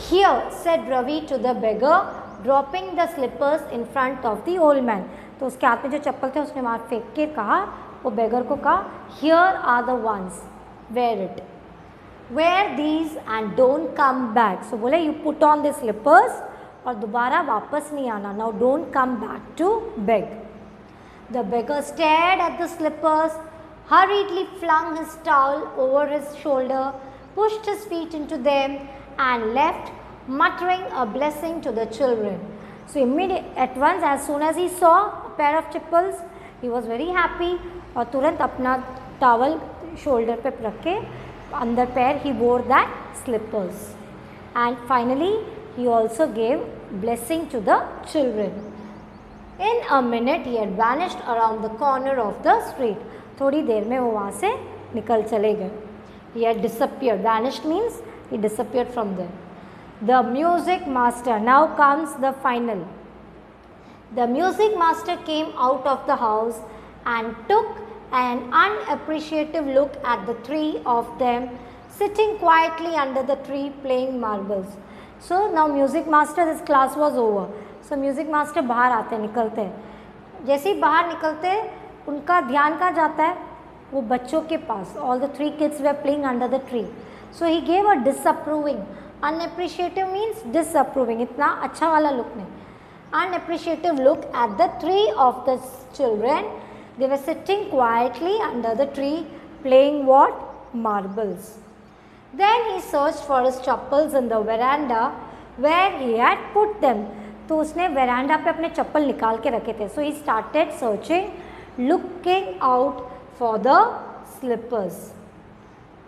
Here, said Ravi to the beggar, dropping the slippers in front of the old man. तो उसके हाथ में जो चप्पल थे उसने वहाँ फेंक के कहा, वो beggar को कहा, here are the ones, wear it. Wear these and don't come back. So बोले you put on the slippers और दोबारा वापस नहीं आना. Now don't come back to beg. The beggar stared at the slippers, hurriedly flung his towel over his shoulder, pushed his feet into them and left, muttering a blessing to the children. So immediately, at once, as soon as he saw a pair of chappals, he was very happy और तुरंत अपना towel shoulder पे रख के अंदर पैर he wore that slippers. And finally, he also gave blessing to the children. In a minute, he had vanished around the corner of the street. थोड़ी देर में वो वहाँ से निकल चले गए. He had disappeared. Vanished means he disappeared from there. The music master. Now comes the final. The music master came out of the house and took an unappreciative look at the three of them sitting quietly under the tree playing marbles. So now music master, this class was over. So music master बाहर आते हैं, निकलते हैं. जैसे ही बाहर निकलते हैं, उनका ध्यान कहाँ जाता है? वो बच्चों के पास. All the three kids were playing under the tree. So he gave a disapproving. Unappreciative means disapproving. इतना अच्छा वाला look नहीं. Unappreciative look at the three of the children. They were sitting quietly under the tree playing what? Marbles. Then he searched for his chappals in the veranda where he had put them. तो उसने veranda पे अपने चप्पल निकाल के रखे थे. So he started searching, looking out for the slippers.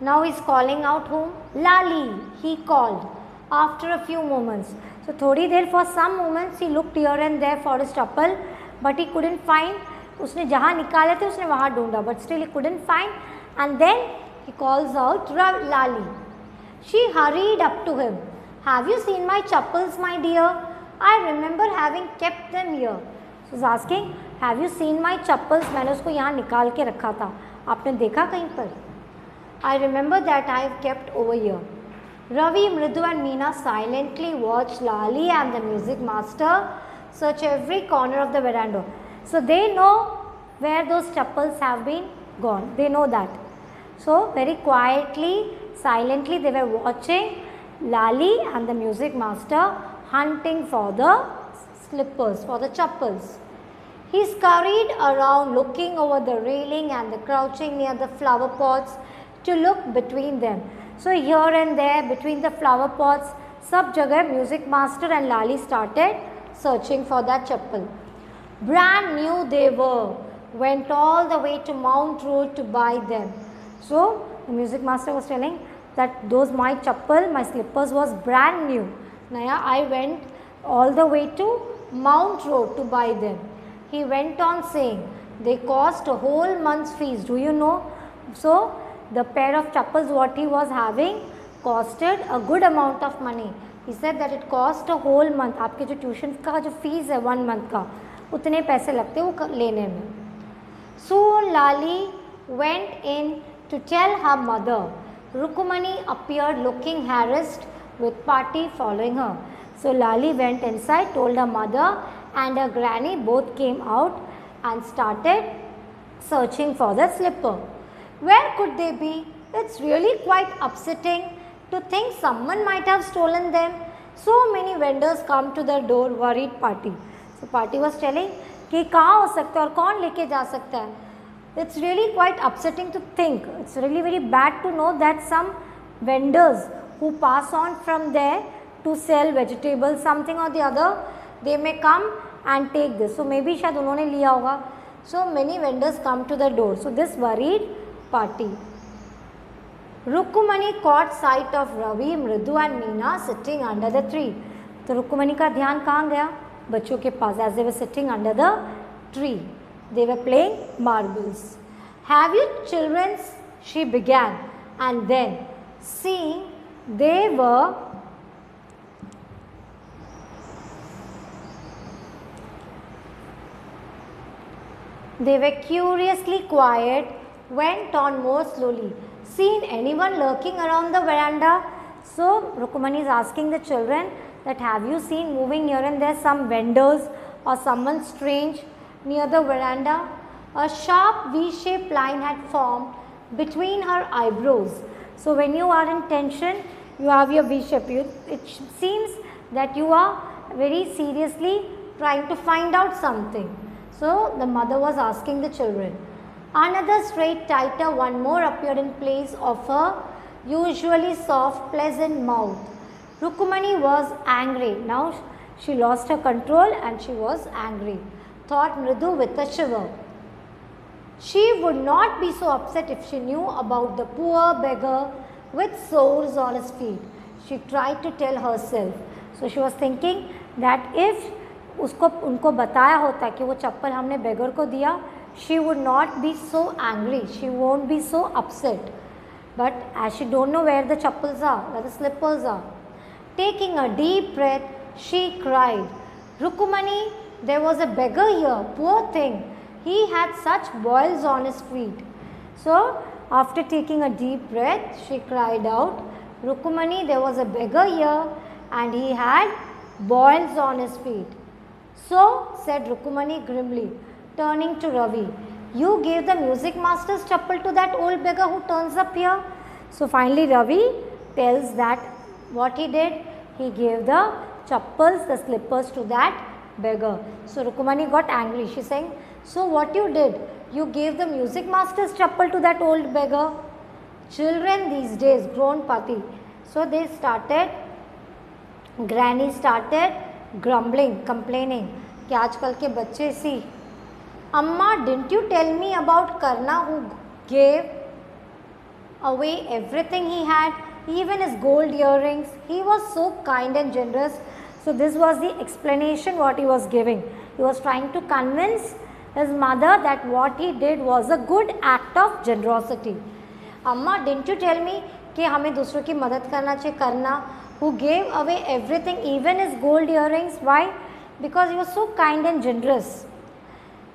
Now he's calling out whom? Lali, he called after a few moments. So थोड़ी देर for some moments he looked here and there for his chappal, but he couldn't find. उसने जहाँ निकाले थे उसने वहाँ ढूंढा, but still he couldn't find. And then he calls out Lali. She hurried up to him. Have you seen my chappals, my dear? I remember having kept them here. So he's asking, have you seen my chappals? मैंने उसको यहाँ निकाल के रखा था. आपने देखा कहीं पर? I remember that I have kept over here. Ravi, Mridu and Meena silently watched Lali and the music master search every corner of the veranda. So they know where those chappals have been gone. They know that. So very quietly, silently they were watching Lali and the music master hunting for the slippers, for the chappals. He scurried around looking over the railing and the crouching near the flower pots to look between them. So here and there between the flower pots, sab jagah music master and Lali started searching for that chappal. Brand new they were, went all the way to Mount Road to buy them. So the music master was telling that those my chappal, my slippers was brand new. Naya, I went all the way to Mount Road to buy them. He went on saying, they cost a whole month's fees. Do you know? So the pair of chappals what he was having costed a good amount of money. He said that it cost a whole month. आपके जो tuition का जो fees है 1 month का, उतने पैसे लगते हैं वो लेने में. Soon Lali went in to tell her mother. Rukumani appeared looking harassed with party following her. So Lali went inside, told her mother and her granny both came out and started searching for the slipper. Where could they be? It's really quite upsetting to think someone might have stolen them. So many vendors come to the door, worried party. So party was telling कि कहाँ हो सकता है और कौन लेके जा सकता है. It's really quite upsetting to think. It's really very bad to know that some vendors who pass on from there to sell vegetables, something or the other, they may come and take this. So maybe शायद उन्होंने लिया होगा. So many vendors come to the door. So this worried party. Rukumani caught sight of Ravi, Mridu and Meena sitting under the tree. तो रुक्मणी का ध्यान कहाँ गया? बच्चों के पास. As they were sitting under the tree, they were playing marbles. Have you children? She began, and then seeing they were curiously quiet, went on more slowly. Seen anyone lurking around the veranda? So Rukumani is asking the children that have you seen moving here and there some vendors or someone strange near the veranda? A sharp V-shaped line had formed between her eyebrows. So when you are in tension, you have your V-shape. It seems that you are very seriously trying to find out something. So the mother was asking the children. Another straight tighter, one more appeared in place of her usually soft, pleasant mouth. Rukumani was angry. Now she lost her control and she was angry, thought Mridu with a shiver. She would not be so upset if she knew about the poor beggar with sores on his feet. She tried to tell herself. So she was thinking that if उनको बताया होता कि वो चप्पल हमने beggar को दिया, she would not be so angry. She won't be so upset. But as she don't know where the chappals are, where the slippers are, taking a deep breath, she cried, Rukumani, there was a beggar here, poor thing. He had such boils on his feet. So, after taking a deep breath, she cried out, Rukumani, there was a beggar here and he had boils on his feet. So, said Rukumani grimly, turning to Ravi, you gave the music master's chappal to that old beggar who turns up here. So, finally Ravi tells that what he did, he gave the chappals, the slippers to that beggar. So, Rukumani got angry. She saying, so what you did? You gave the music master's chappal to that old beggar. Children these days, grown pati. So they started, granny started grumbling, complaining कि आजकल के बच्चे सी Amma, didn't you tell me about Karna who gave away everything he had, even his gold earrings? He was so kind and generous. So this was the explanation what he was giving. He was trying to convince his mother that what he did was a good act of generosity. Amma, didn't you tell me कि हमें दूसरों की मदद करना चाहिए? Karna who gave away everything, even his gold earrings. Why? Because he was so kind and generous.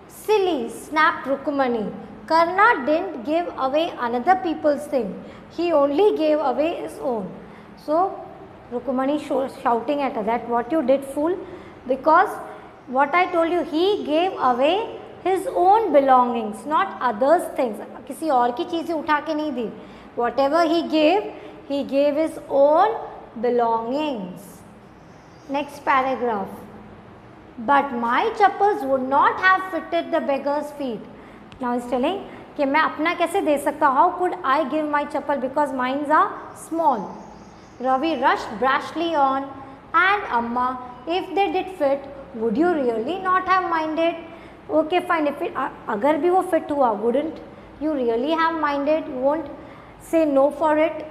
Silly, snapped Rukumani. Karna didn't give away another people's thing. He only gave away his own. So Rukumani shouting at her that what you did, fool? Because what I told you, he gave away his own belongings, not others' things. किसी और की चीज़ें उठा के नहीं दी. Whatever he gave his own belongings. Next paragraph. But my chappals would not have fitted the beggar's feet. Now he's telling कि मैं अपना कैसे दे सकता? How could I give my chappal because mine are small? Ravi rushed brashly on, and Amma, if they did fit, would you really not have minded? Okay, fine. If it, अगर भी वो fit हुआ, wouldn't you really have minded? You won't say no for it.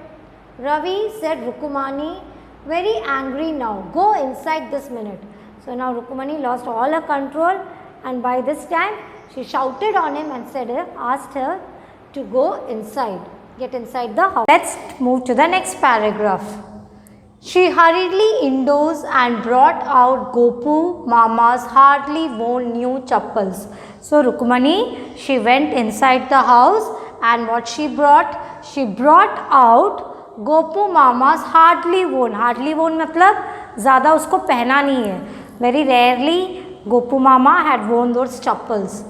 Ravi said, Rukumani, very angry now. Go inside this minute. So now Rukumani lost all her control, and by this time she shouted on him and asked her to go inside, get inside the house. Let's move to the next paragraph. She hurriedly indoors and brought out Gopu Mama's hardly worn new chappals. So Rukumani, she went inside the house, and what she brought? She brought out Gopu Mama's hardly worn. Hardly worn मतलब ज़्यादा उसको पहना नहीं है. Very rarely Gopu Mama had worn those chappals.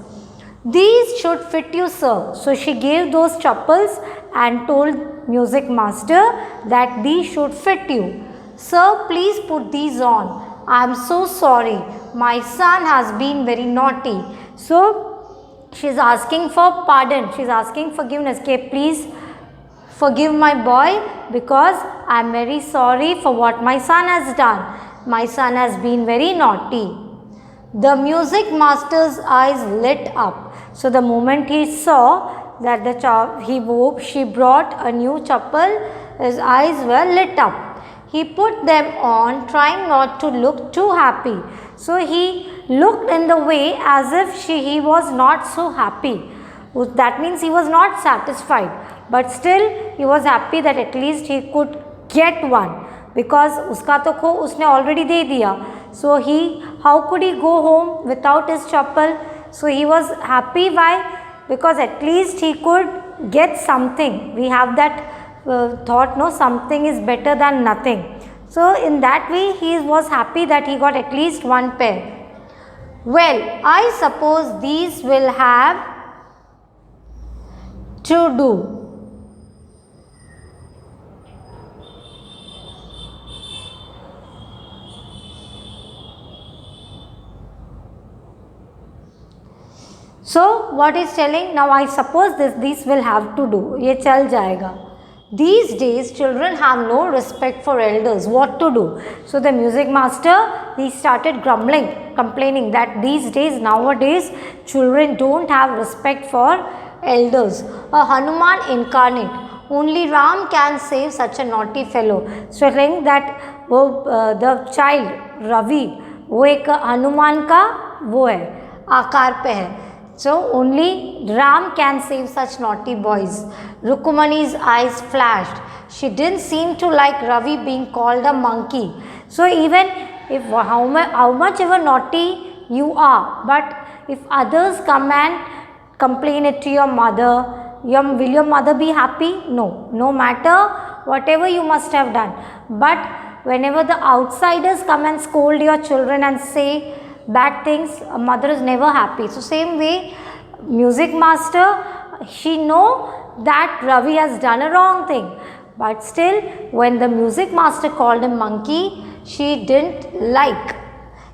These should fit you, sir. So she gave those chappals and told music master that these should fit you. Sir, please put these on. I am so sorry. My son has been very naughty. So she is asking for pardon. She is asking forgiveness. Okay, please forgive my boy because I am very sorry for what my son has done. My son has been very naughty. The music master's eyes lit up. So the moment he saw that she brought a new chappal, his eyes were lit up. He put them on, trying not to look too happy. So he looked in the way as if he was not so happy. That means he was not satisfied. But still he was happy that at least he could get one. Because उसका तो खो उसने already दे दिया. So how could he go home without his chappal? So he was happy. Why? Because at least he could get something. We have that thought no, something is better than nothing. So in that way he was happy that he got at least one pair. Well, I suppose these will have to do. So what is telling, now I suppose these will have to do, ये चल जाएगा. These days children have no respect for elders. What to do? So the music master, he started grumbling, complaining that these days, nowadays, children don't have respect for elders. A Hanuman incarnate, only Ram can save such a naughty fellow. So saying that the child Ravi, वो एक हनुमान का वो है, आकार पे है. So only Ram can save such naughty boys. Rukumani's eyes flashed. She didn't seem to like Ravi being called a monkey. So even if how much ever naughty you are, but if others come and complain it to your mother, will your mother be happy? No. No matter whatever you must have done. But whenever the outsiders come and scold your children and say bad things, a mother is never happy. So same way, music master, she know that Ravi has done a wrong thing, but still when the music master called him monkey, she didn't like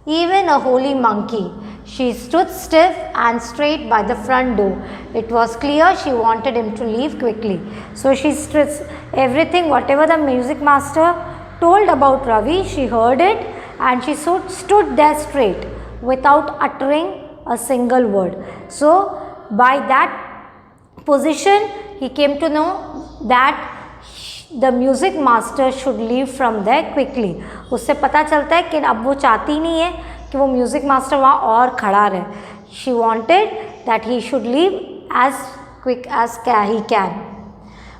even a holy monkey. She stood stiff and straight by the front door. It was clear she wanted him to leave quickly. So she stood, everything whatever the music master told about Ravi, she heard it and she stood there straight without uttering a single word. So by that position he came to know that the music master should leave from there quickly. उससे पता चलता है कि अब वो चाहती नहीं है कि वो म्यूज़िक मास्टर वहाँ और खड़ा रहे. She wanted that he should leave as quick as he can.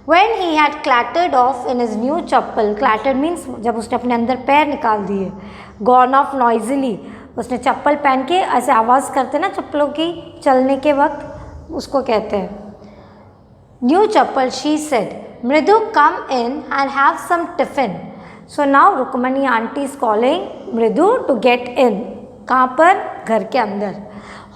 When he had clattered off in his new chappal, clattered means जब उसने अपने अंदर पैर निकाल दिए, gone off noisily, उसने चप्पल पहन के ऐसे आवाज़ करते ना चप्पलों की चलने के वक्त, उसको कहते हैं new chappal. She said, Mridu come in and have some tiffin. So now Rukmani aunty is calling मृदु to get in. कहाँ पर? घर के अंदर.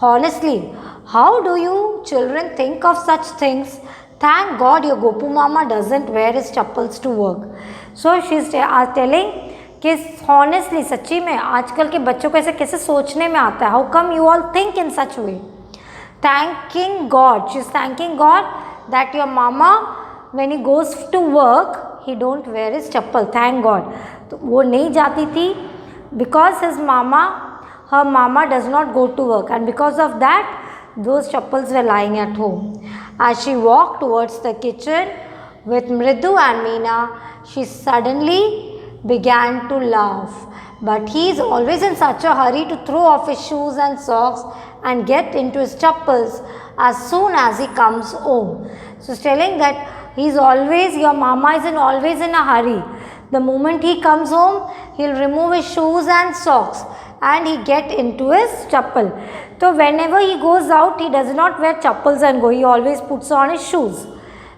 Honestly, how do you children think of such things? Thank God your Gopu Mama doesn't wear his chappals to work. So she is telling कि honestly, सच्ची में आजकल के बच्चों को ऐसे कैसे सोचने में आता है? How come you all think in such way? Thanking God, she is thanking God that your mama, when he goes to work, he don't wear his chappal. Thank God. तो वो नहीं जाती थी because her mama does not go to work, and because of that those chappals were lying at home. As she walked towards the kitchen with Mridu and Meena, she suddenly began to laugh. But he is always in such a hurry to throw off his shoes and socks and get into his chappals as soon as he comes home. So he's telling that your mama is always in a hurry. The moment he comes home, he'll remove his shoes and socks and he get into his chappal. So whenever he goes out, he does not wear chappals and go. He always puts on his shoes.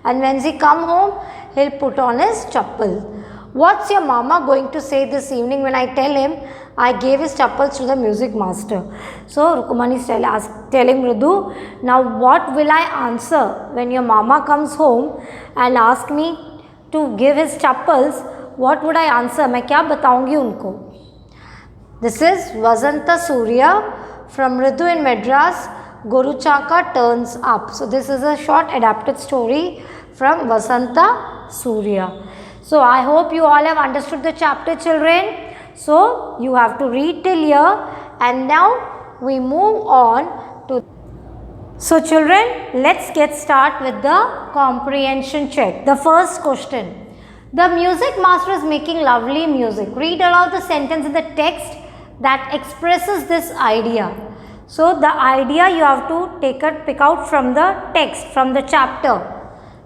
And when he come home, he'll put on his chappal. What's your mama going to say this evening when I tell him I gave his chappals to the music master? So Rukumani is telling Mridu, now what will I answer when your mama comes home and ask me to give his chappals? What would I answer? मैं क्या बताऊंगी उनको? This is Vasanta Surya from Mridu in Madras. Goruchaka turns up. So this is a short adapted story from Vasanta Surya. So I hope you all have understood the chapter, children. So you have to read till here, and now we move on to. So children, let's get start with the comprehension check. The first question. The music master is making lovely music. Read aloud the sentence in the text that expresses this idea. So the idea you have to pick out from the text, from the chapter.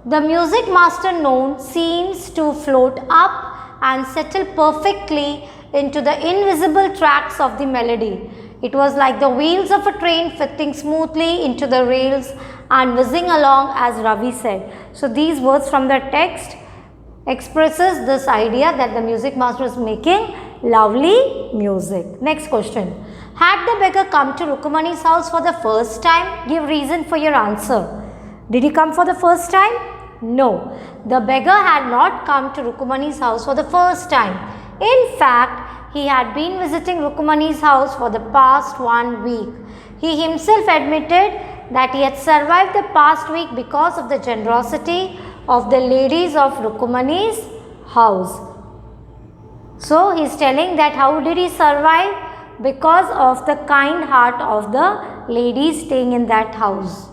The music master known seems to float up and settle perfectly into the invisible tracks of the melody. It was like the wheels of a train fitting smoothly into the rails and whizzing along, as Ravi said. So these words from the text expresses this idea that the music master is making lovely music. Next question. Had the beggar come to Rukmani's house for the first time? Give reason for your answer. Did he come for the first time? No. The beggar had not come to Rukmani's house for the first time. In fact, he had been visiting Rukmani's house for the past 1 week. He himself admitted that he had survived the past week because of the generosity of the ladies of Rukmani's house. So he is telling that how did he survive? Because of the kind heart of the ladies staying in that house.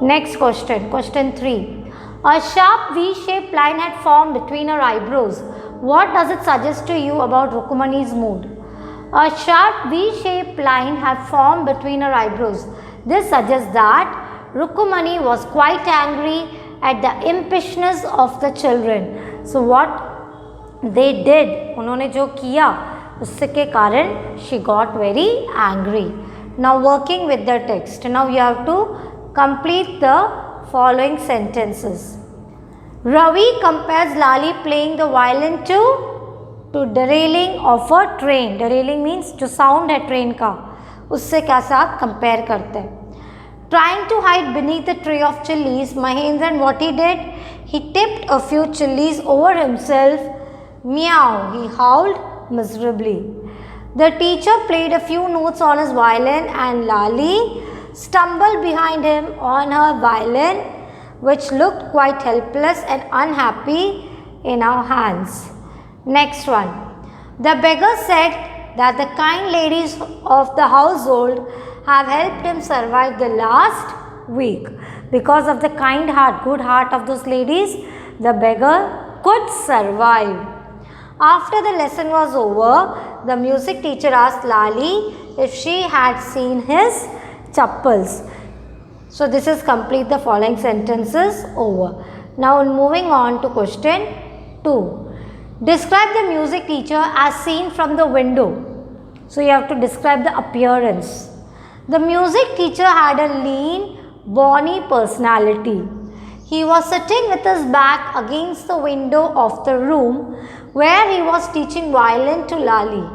Next question, question 3. A sharp V-shaped line had formed between her eyebrows. What does it suggest to you about Rukmani's mood? A sharp V-shaped line had formed between her eyebrows. This suggests that Rukmani was quite angry at the impishness of the children. So what they did, उन्होंने जो किया उसके कारण she got very angry. Now working with the text. Now you have to complete the following sentences. Ravi compares Lali playing the violin to derailing of a train. Derailing means जो sound है train का, उससे क्या साथ compare करते हैं. Trying to hide beneath the tray of chilies, Mahendran, what he did? He tipped a few chilies over himself. Meow, he howled miserably. The teacher played a few notes on his violin and Lali stumbled behind him on her violin, which looked quite helpless and unhappy in her hands. Next one. The beggar said that the kind ladies of the household have helped him survive the last week. Because of the kind heart, good heart of those ladies, the beggar could survive. After the lesson was over, the music teacher asked Lali if she had seen his chappals. So this is complete the following sentences over. Now moving on to question 2. Describe the music teacher as seen from the window. So you have to describe the appearance. The music teacher had a lean, bony personality. He was sitting with his back against the window of the room where he was teaching violin to Lali.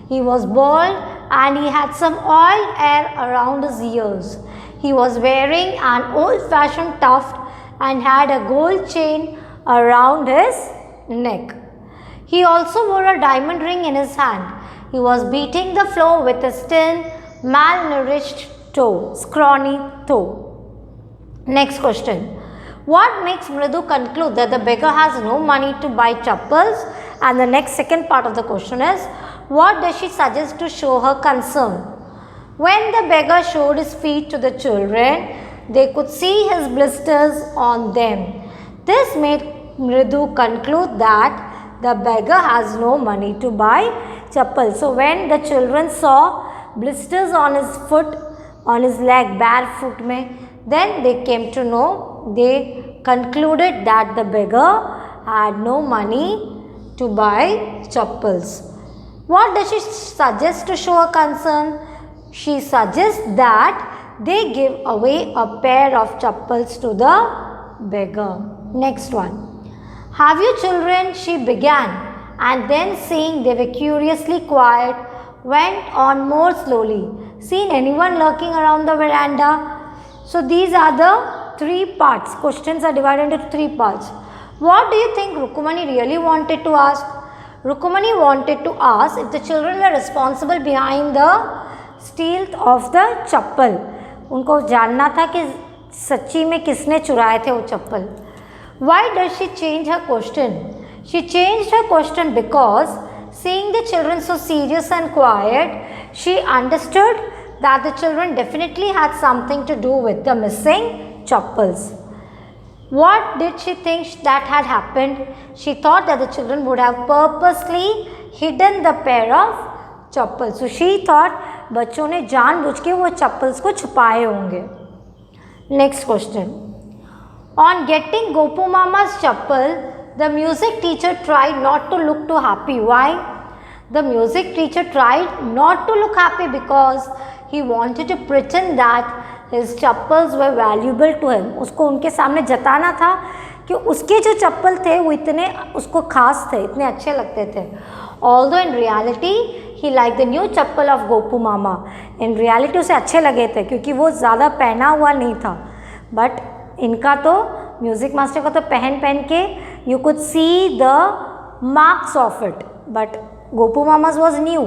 He was bald and he had some oiled hair around his ears. He was wearing an old-fashioned tuft and had a gold chain around his neck. He also wore a diamond ring in his hand. He was beating the floor with his thin, malnourished toe, scrawny toe. Next question. What makes Mridu conclude that the beggar has no money to buy chappals? And the next second part of the question is, what does she suggest to show her concern? When the beggar showed his feet to the children, they could see his blisters on them. This made Mridu conclude that the beggar has no money to buy chappals. So when the children saw blisters on his foot, on his leg, barefoot mein, then they came to know, they concluded that the beggar had no money to buy chappals. What does she suggest to show her concern? She suggests that they give away a pair of chappals to the beggar. Next one. Have you children? She began, and then seeing they were curiously quiet, went on more slowly. Seen anyone lurking around the veranda? So these are the 3 parts. Questions are divided into 3 parts. What do you think Rukmani really wanted to ask? Rukmani wanted to ask if the children were responsible behind the steal of the chappal. उनको जानना था कि सच्ची में किसने चुराए थे वो चप्पल. Why does she change her question? She changed her question because seeing the children so serious and quiet, she understood that the children definitely had something to do with the missing chappals. What did she think that had happened? She thought that the children would have purposely hidden the pair of chappals. So she thought बच्चों ने जानबूझ के वो chappals को छुपाए होंगे. Next question. On getting Gopu Mama's chappal, the music teacher tried not to look too happy. Why? The music teacher tried not to look happy because he wanted to pretend that his chappals were valuable to him. उसको उनके सामने जताना था कि उसके जो चप्पल थे वो इतने उसको खास थे, इतने अच्छे लगते थे. Although in reality he liked the new chappal of Gopu mama. In reality उसे अच्छे लगे थे क्योंकि वो ज़्यादा पहना हुआ नहीं था. बट इनका तो म्यूज़िक मास्टर का तो पहन पहन के you could see the marks of it. But Gopu मामा's was new.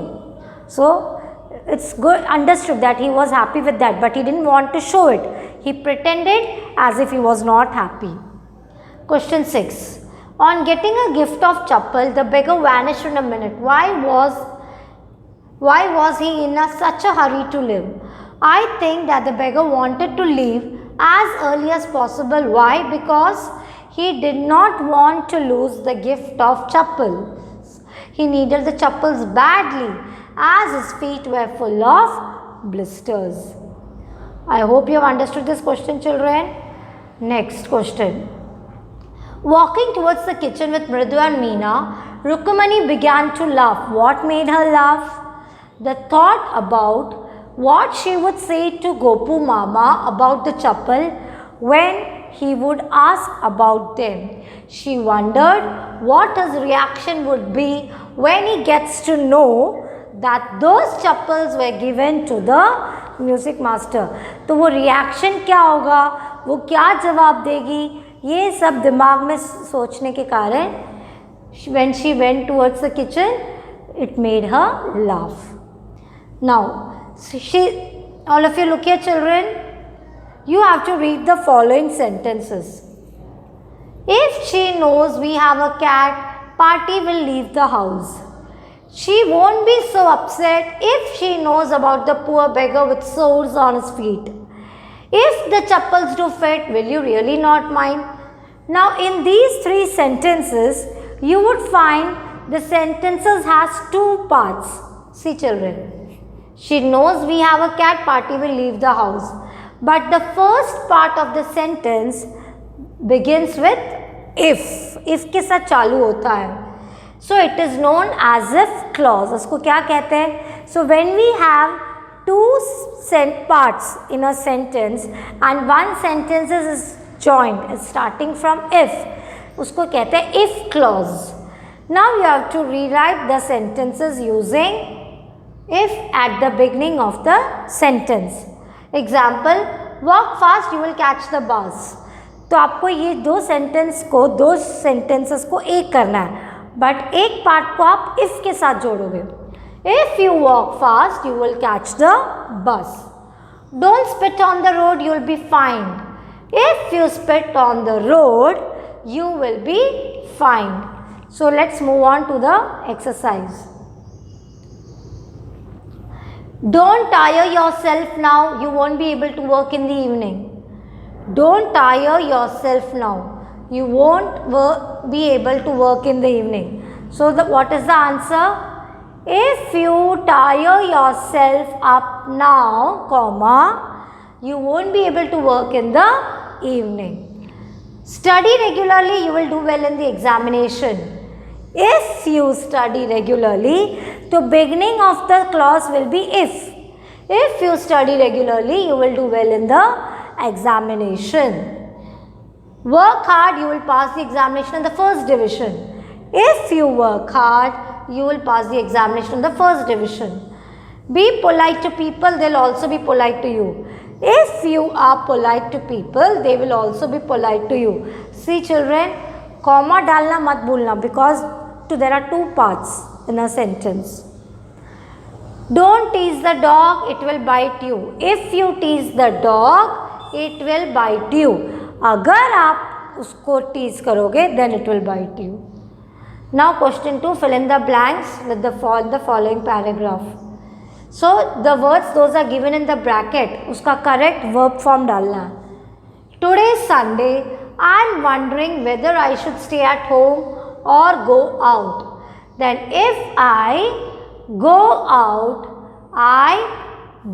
So it's good understood that he was happy with that, but he didn't want to show it. He pretended as if he was not happy. Question 6. On getting a gift of chappal, the beggar vanished in a minute. Why was he in such a hurry to leave? I think that the beggar wanted to leave as early as possible. Why? Because he did not want to lose the gift of chappals. He needed the chappals badly as his feet were full of blisters. I hope you have understood this question, children. Next question. Walking towards the kitchen with Mridu and Meena, Rukmani began to laugh. What made her laugh? The thought about what she would say to Gopu Mama about the chappal when he would ask about them. She wondered what his reaction would be when he gets to know that those chappals were given to the music master. तो वो reaction क्या होगा, वो क्या जवाब देगी, ये सब दिमाग में सोचने के कारण when she went towards the kitchen, it made her laugh. Now, all of you look here, children. You have to read the following sentences. If she knows we have a cat, Party will leave the house. She won't be so upset if she knows about the poor beggar with sores on his feet. If the chappals do fit, will you really not mind? Now in these three sentences, you would find the sentences has two parts. See children, she knows we have a cat, Party will leave the house. But the first part of the sentence begins with if. If के साथ चालू होता है. So it is known as if clause. उसको क्या कहते हैं? So when we have two parts in a sentence and one sentence is joined, is starting from if, उसको कहते हैं if clause. Now you have to rewrite the sentences using if at the beginning of the sentence. Example, walk fast, you will catch the bus. तो आपको ये दो sentences को एक करना है. बट एक पार्ट को आप इफ के साथ जोड़ोगे. If you walk fast you will catch the bus. Don't spit on the road you will be fined. If you spit on the road you will be fined. So let's move on to the exercise. Don't tire yourself now, you won't be able to work in the evening. Don't tire yourself now, you won't be able to work in the evening. So what is the answer? If you tire yourself up now, comma, you won't be able to work in the evening. Study regularly, you will do well in the examination. If you study regularly, the beginning of the clause will be if. If you study regularly, you will do well in the examination. Work hard, you will pass the examination in the first division. If you work hard, you will pass the examination in the first division. Be polite to people, they will also be polite to you. If you are polite to people, they will also be polite to you. See children, comma डालना मत भूलना because there are two parts in a sentence. Don't tease the dog, it will bite you. If you tease the dog, it will bite you. अगर आप उसको tease करोगे then it will bite you. Now question 2, fill in the blanks with the following paragraph. So the words those are given in the bracket, उसका correct verb form डालना है. Today is Sunday, I am wondering whether I should stay at home or go out. Then if I go out, I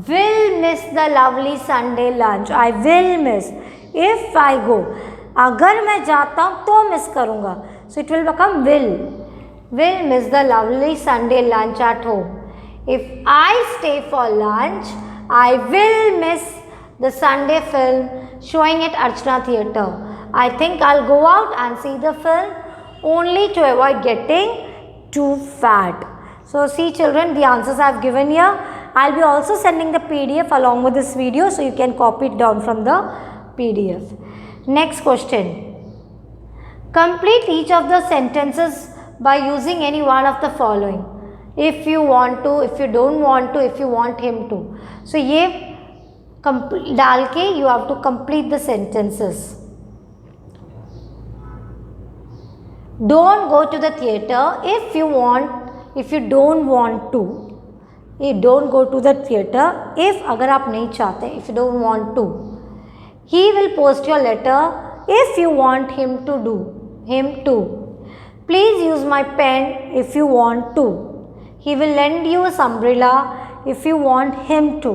will miss the lovely Sunday lunch. I will miss. If I go, अगर मैं जाता हूँ तो miss करूँगा. So it will become will. Will miss the lovely Sunday lunch at home. If I stay for lunch, I will miss the Sunday film showing at Archana Theatre. I think I'll go out and see the film only to avoid getting too fat. So see children, the answers I have given here. I'll be also sending the PDF along with this video, so you can copy it down from the PDF. Next question. Complete each of the sentences by using any one of the following. If you want to, if you don't want to, if you want him to. So ये डाल के you have to complete the sentences. Don't go to the theatre if you want, if you don't want to. You don't go to the theatre if अगर आप नहीं चाहते, if you don't want to. He will post your letter if you want him to do, him to. Please use my pen if you want to. He will lend you his umbrella if you want him to.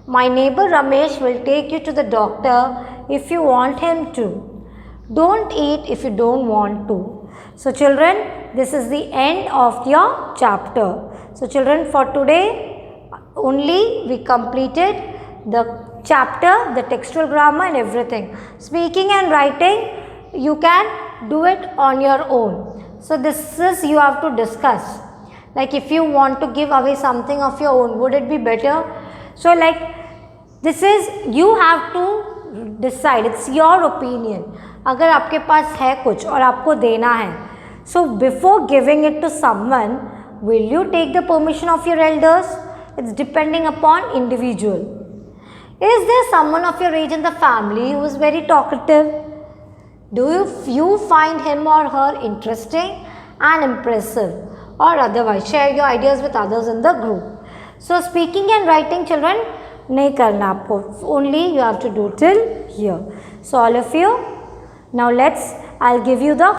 My neighbor Ramesh will take you to the doctor if you want him to. Don't eat if you don't want to. So children, this is the end of your chapter. So children, for today only we completed the chapter, the textual grammar and everything. Speaking and writing, you can do it on your own. So this is you have to discuss. Like if you want to give away something of your own, would it be better? So like this is, you have to decide, it's your opinion. अगर आपके पास है कुछ और आपको देना है, so before giving it to someone, will you take the permission of your elders? It's depending upon individual. Is there someone of your age in the family who is very talkative? Do you find him or her interesting and impressive? Or otherwise, share your ideas with others in the group. So speaking and writing children, नहीं करना आपको, only you have to do till here. So all of you, now I'll give you the